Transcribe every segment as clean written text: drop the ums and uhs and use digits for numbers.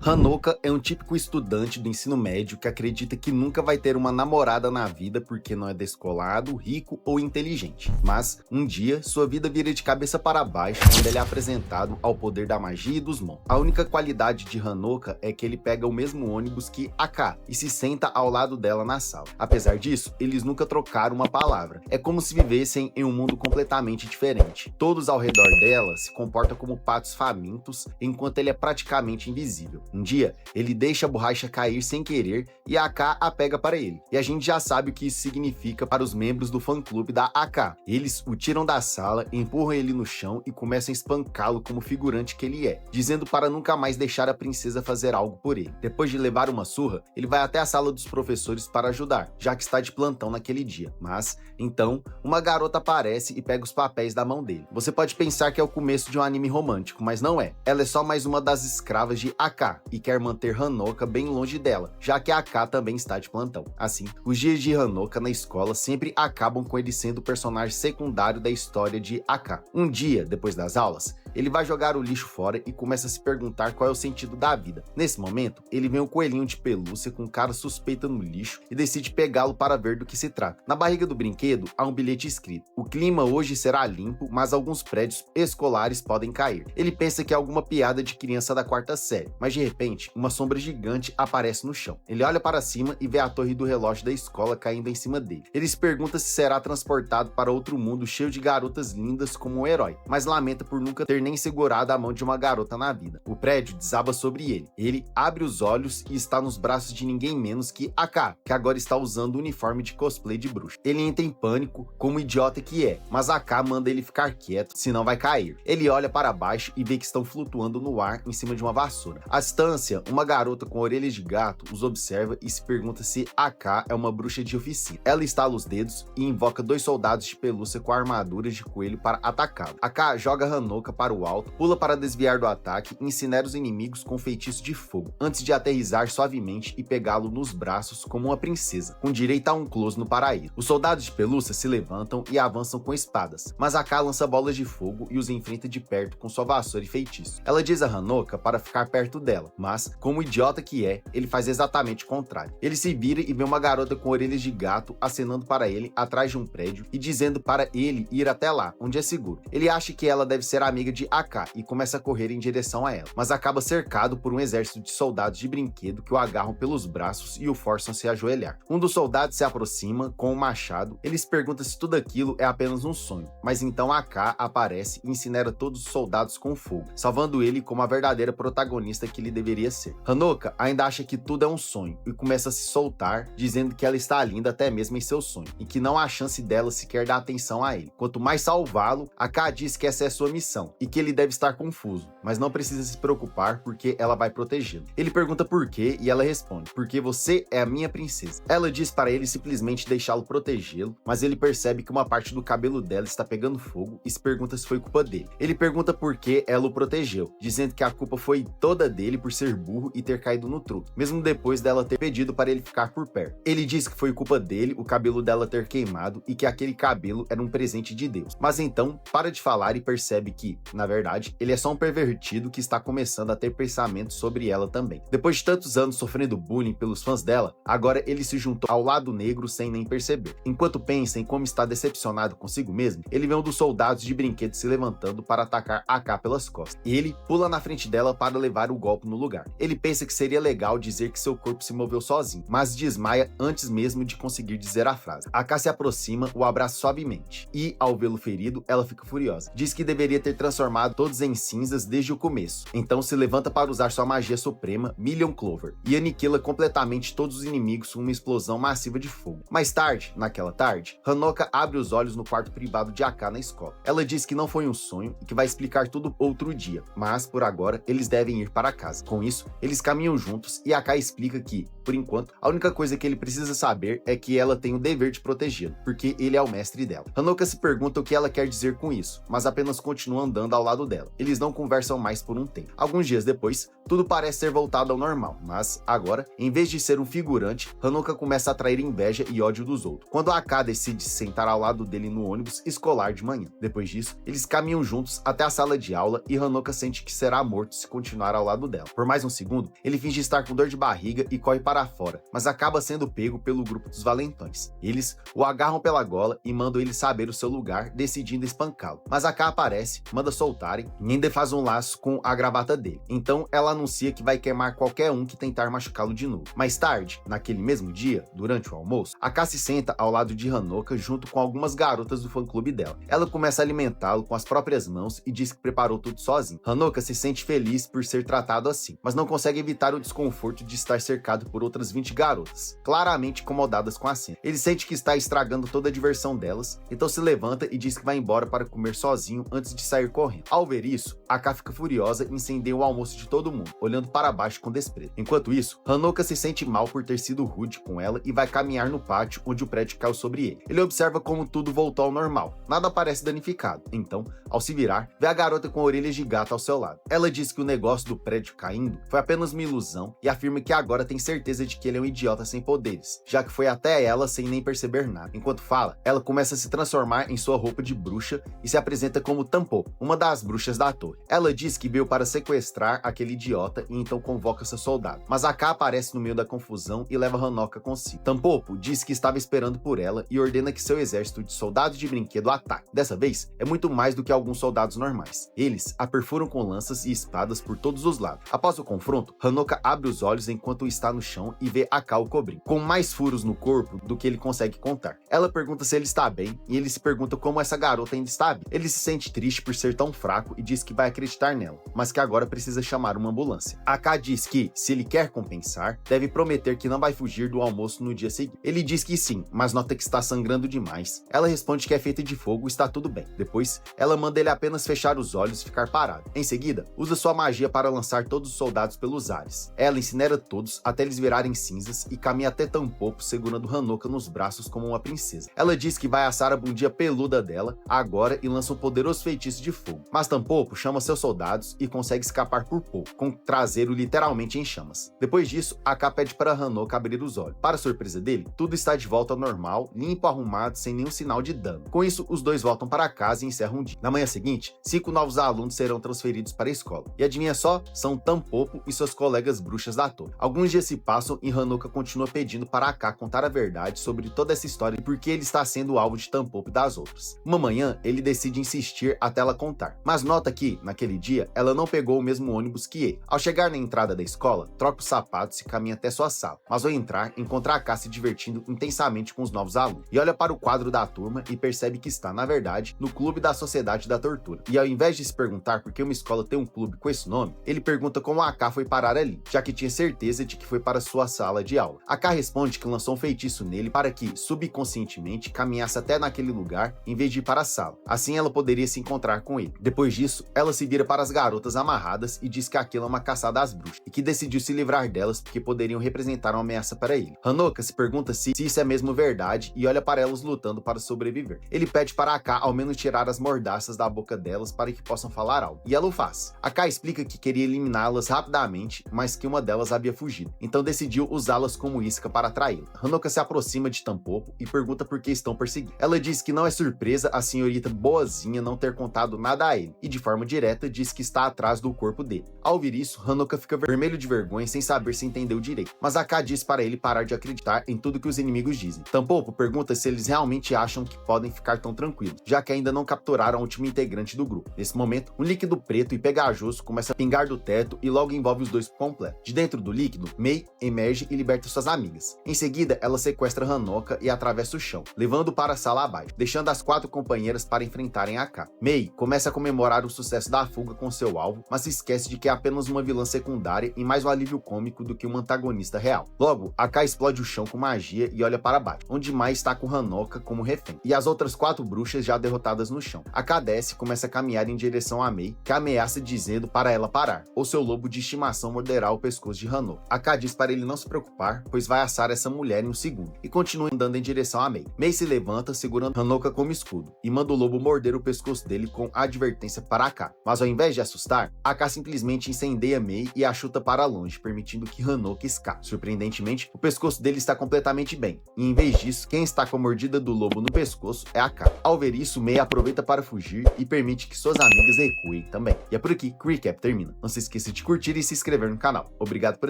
Hanoka é um típico estudante do ensino médio que acredita que nunca vai ter uma namorada na vida porque não é descolado, rico ou inteligente. Mas, um dia, sua vida vira de cabeça para baixo quando ele é apresentado ao poder da magia e dos mons. A única qualidade de Hanoka é que ele pega o mesmo ônibus que Aka e se senta ao lado dela na sala. Apesar disso, eles nunca trocaram uma palavra. É como se vivessem em um mundo completamente diferente. Todos ao redor dela se comportam como patos famintos, enquanto ele é praticamente invisível. Um dia, ele deixa a borracha cair sem querer e a AK a pega para ele. E a gente já sabe o que isso significa para os membros do fã-clube da AK. Eles o tiram da sala, empurram ele no chão e começam a espancá-lo como figurante que ele é, dizendo para nunca mais deixar a princesa fazer algo por ele. Depois de levar uma surra, ele vai até a sala dos professores para ajudar, já que está de plantão naquele dia. Mas, então, uma garota aparece e pega os papéis da mão dele. Você pode pensar que é o começo de um anime romântico, mas não é. Ela é só mais uma das escravas de AK e quer manter Hanoka bem longe dela, já que a AK também está de plantão. Assim, os dias de Hanoka na escola sempre acabam com ele sendo o personagem secundário da história de AK. Um dia, depois das aulas, ele vai jogar o lixo fora e começa a se perguntar qual é o sentido da vida. Nesse momento, ele vê um coelhinho de pelúcia com cara suspeita no lixo e decide pegá-lo para ver do que se trata. Na barriga do brinquedo há um bilhete escrito: "O clima hoje será limpo, mas alguns prédios escolares podem cair." Ele pensa que é alguma piada de criança da quarta série, mas de repente, uma sombra gigante aparece no chão. Ele olha para cima e vê a torre do relógio da escola caindo em cima dele. Ele se pergunta se será transportado para outro mundo cheio de garotas lindas como um herói, mas lamenta por nunca ter nem segurado a mão de uma garota na vida. O prédio desaba sobre ele. Ele abre os olhos e está nos braços de ninguém menos que Aka, que agora está usando o uniforme de cosplay de bruxa. Ele entra em pânico, como idiota que é, mas Aka manda ele ficar quieto, senão vai cair. Ele olha para baixo e vê que estão flutuando no ar em cima de uma vassoura. À distância, uma garota com orelhas de gato os observa e se pergunta se Aka é uma bruxa de oficina. Ela estala os dedos e invoca 2 soldados de pelúcia com armaduras de coelho para atacá-lo. Aka joga Hanoka para o alto, pula para desviar do ataque e incinera os inimigos com feitiço de fogo, antes de aterrissar suavemente e pegá-lo nos braços como uma princesa, com direito a um close no paraíso. Os soldados de pelúcia se levantam e avançam com espadas, mas Aka lança bolas de fogo e os enfrenta de perto com sua vassoura e feitiço. Ela diz a Hanoka para ficar perto dela, mas, como idiota que é, ele faz exatamente o contrário. Ele se vira e vê uma garota com orelhas de gato acenando para ele atrás de um prédio e dizendo para ele ir até lá, onde é seguro. Ele acha que ela deve ser amiga de Aka e começa a correr em direção a ela, mas acaba cercado por um exército de soldados de brinquedo que o agarram pelos braços e o forçam a se ajoelhar. Um dos soldados se aproxima com um machado. Ele se pergunta se tudo aquilo é apenas um sonho, mas então Aka aparece e incinera todos os soldados com fogo, salvando ele como a verdadeira protagonista que ele deveria ser. Hanoka ainda acha que tudo é um sonho e começa a se soltar, dizendo que ela está linda até mesmo em seu sonho e que não há chance dela sequer dar atenção a ele. Quanto mais salvá-lo, Aka diz que essa é sua missão e que ele deve estar confuso, mas não precisa se preocupar porque ela vai protegê-lo. Ele pergunta por quê e ela responde: "Porque você é a minha princesa." Ela diz para ele simplesmente deixá-lo protegê-lo, mas ele percebe que uma parte do cabelo dela está pegando fogo e se pergunta se foi culpa dele. Ele pergunta por que ela o protegeu, dizendo que a culpa foi toda dele por ser burro e ter caído no truque, mesmo depois dela ter pedido para ele ficar por perto. Ele diz que foi culpa dele o cabelo dela ter queimado e que aquele cabelo era um presente de Deus. Mas então, para de falar e percebe que, na verdade, ele é só um pervertido que está começando a ter pensamentos sobre ela também. Depois de tantos anos sofrendo bullying pelos fãs dela, agora ele se juntou ao lado negro sem nem perceber. Enquanto pensa em como está decepcionado consigo mesmo, ele vê um dos soldados de brinquedo se levantando para atacar Aka pelas costas. Ele pula na frente dela para levar o golpe no lugar. Ele pensa que seria legal dizer que seu corpo se moveu sozinho, mas desmaia antes mesmo de conseguir dizer a frase. Aka se aproxima, o abraça suavemente e, ao vê-lo ferido, ela fica furiosa. Diz que deveria ter transformado todos em cinzas desde o começo. Então se levanta para usar sua magia suprema, Million Clover, e aniquila completamente todos os inimigos com uma explosão massiva de fogo. Mais tarde, naquela tarde, Hanoka abre os olhos no quarto privado de Aka na escola. Ela diz que não foi um sonho e que vai explicar tudo outro dia, mas por agora eles devem ir para casa. Com isso, eles caminham juntos e Aka explica que, por enquanto, a única coisa que ele precisa saber é que ela tem o dever de protegê-lo, porque ele é o mestre dela. Hanoka se pergunta o que ela quer dizer com isso, mas apenas continua andando ao lado dela. Eles não conversam mais por um tempo. Alguns dias depois, tudo parece ter voltado ao normal, mas agora, em vez de ser um figurante, Hanoka começa a atrair inveja e ódio dos outros. Quando Aka decide se sentar ao lado dele no ônibus escolar de manhã. Depois disso, eles caminham juntos até a sala de aula e Hanoka sente que será morto se continuar ao lado dela. Por mais um segundo, ele finge estar com dor de barriga e corre para fora, mas acaba sendo pego pelo grupo dos valentões. Eles o agarram pela gola e mandam ele saber o seu lugar, decidindo espancá-lo. Mas Aka aparece, manda soltarem e ainda faz um laço com a gravata dele. Então ela anuncia que vai queimar qualquer um que tentar machucá-lo de novo. Mais tarde, naquele mesmo dia, durante o almoço, Aka se senta ao lado de Hanoka junto com algumas garotas do fã-clube dela. Ela começa a alimentá-lo com as próprias mãos e diz que preparou tudo sozinho. Hanoka se sente feliz por ser tratado assim, mas não consegue evitar o desconforto de estar cercado por outras 20 garotas, claramente incomodadas com a cena. Ele sente que está estragando toda a diversão delas, então se levanta e diz que vai embora para comer sozinho antes de sair correndo. Ao ver isso, Aka fica furiosa e incendeia o almoço de todo mundo, olhando para baixo com desprezo. Enquanto isso, Hanoka se sente mal por ter sido rude com ela e vai caminhar no pátio onde o prédio caiu sobre ele. Ele observa como tudo voltou ao normal, nada parece danificado. Então, ao se virar, vê a garota com orelhas de gato ao seu lado. Ela diz que o negócio do prédio caindo foi apenas uma ilusão e afirma que agora tem certeza de que ele é um idiota sem poderes, já que foi até ela sem nem perceber nada. Enquanto fala, ela começa a se transformar em sua roupa de bruxa e se apresenta como Tampopo, uma das bruxas da torre. Ela diz que veio para sequestrar aquele idiota e então convoca seu soldado. Mas Aka aparece no meio da confusão e leva Hanoka consigo. Tampopo diz que estava esperando por ela e ordena que seu exército de soldados de brinquedo ataque. Dessa vez, é muito mais do que alguns soldados normais. Eles a perfuram com lanças e espadas por todos os lados. Após o confronto, Hanoka abre os olhos enquanto está no chão e vê Aka o cobrindo, com mais furos no corpo do que ele consegue contar. Ela pergunta se ele está bem e ele se pergunta como essa garota ainda está bem. Ele se sente triste por ser tão fraco e diz que vai acreditar nela, mas que agora precisa chamar uma ambulância. Aka diz que, se ele quer compensar, deve prometer que não vai fugir do almoço no dia seguinte. Ele diz que sim, mas nota que está sangrando demais. Ela responde que é feita de fogo e está tudo bem. Depois, ela manda ele apenas fechar os olhos e ficar parado. Em seguida, usa sua magia para lançar todos os soldados pelos ares. Ela incinera todos até eles virarem cinzas e caminha até Tampopo segurando Hanoka nos braços como uma princesa. Ela diz que vai assar a bundinha peluda dela agora e lança um poderoso feitiço de fogo. Mas Tampopo chama seus soldados e consegue escapar por pouco, com o traseiro literalmente em chamas. Depois disso, Aka pede para Hanoka abrir os olhos. Para surpresa dele, tudo está de volta ao normal, limpo, arrumado, sem nenhum sinal de dano. Com isso, os dois voltam para casa e encerram o dia. Na manhã seguinte, 5 novos alunos serão transferidos para a escola. E adivinha só? São Tampopo e suas colegas bruxas da torre. Alguns dias se passam e Hanoka continua pedindo para Aka contar a verdade sobre toda essa história e por que ele está sendo alvo de Tampopo e das outras. Uma manhã, ele decide insistir até ela contar. Mas nota que, naquele dia, ela não pegou o mesmo ônibus que ele. Ao chegar na entrada da escola, troca os sapatos e caminha até sua sala. Mas ao entrar, encontra Aka se divertindo intensamente com os novos alunos. E olha para o quadro da turma e percebe que está, na verdade, no clube da Sociedade da Tortura. E ao invés de se perguntar por que uma escola tem um clube com esse nome, ele pergunta como Aka foi parar ali, já que tinha certeza de que foi para sua sala de aula. Aka responde que lançou um feitiço nele para que, subconscientemente, caminhasse até naquele lugar em vez de ir para a sala. Assim ela poderia se encontrar com ele. Depois disso, ela se vira para as garotas amarradas e diz que aquilo é uma caçada às bruxas e que decidiu se livrar delas porque poderiam representar uma ameaça para ele. Hanoka se pergunta se isso é mesmo verdade e olha para elas lutando para sobreviver. Ele pede para Aka ao menos tirar as mordaças da boca delas para que possam falar algo. E ela o faz. Aka explica que queria eliminá-las rapidamente, mas que uma delas havia fugido. Então decidiu usá-las como isca para atraí-la. Hanoka se aproxima de Tampopo e pergunta por que estão perseguindo. Ela diz que não é surpresa a senhorita boazinha não ter contado nada a ele e de forma direta diz que está atrás do corpo dele. Ao ouvir isso, Hanoka fica vermelho de vergonha sem saber se entendeu direito. Mas Aka diz para ele parar de acreditar em tudo que os inimigos dizem. Tampopo pergunta se eles realmente acham que podem ficar tão tranquilos, já que ainda não capturaram a última integrante do grupo. Nesse momento, um líquido preto e pegajoso começa a pingar do teto e logo envolve os dois por completo. De dentro do líquido, Mei emerge e liberta suas amigas. Em seguida, ela sequestra Hanoka e atravessa o chão, levando para a sala abaixo, deixando as 4 companheiras para enfrentarem Aka. Mei começa a comemorar o sucesso da fuga com seu alvo, mas se esquece de que é apenas uma vilã secundária e mais um alívio cômico do que um antagonista real. Logo, Aka explode o chão com magia e olha para baixo, onde Mai está com Hanoka como refém, e as outras 4 bruxas já derrotadas no chão. Aka desce e começa a caminhar em direção a Mei, que ameaça dizendo para ela parar, ou seu lobo de estimação morderá o pescoço de Hanoka. Aka diz para ele não se preocupar, pois vai assar essa mulher em um segundo, e continua andando em direção a Mei. Mei se levanta segurando Hanoka como escudo, e manda o lobo morder o pescoço dele com advertência advertência para Akka. Mas ao invés de assustar, Akka simplesmente incendeia Mei e a chuta para longe, permitindo que Hanoka escape. Surpreendentemente, o pescoço dele está completamente bem, e em vez disso, quem está com a mordida do lobo no pescoço é Akka. Ao ver isso, Mei aproveita para fugir e permite que suas amigas recuem também. E é por aqui que o recap termina. Não se esqueça de curtir e se inscrever no canal. Obrigado por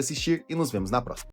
assistir e nos vemos na próxima.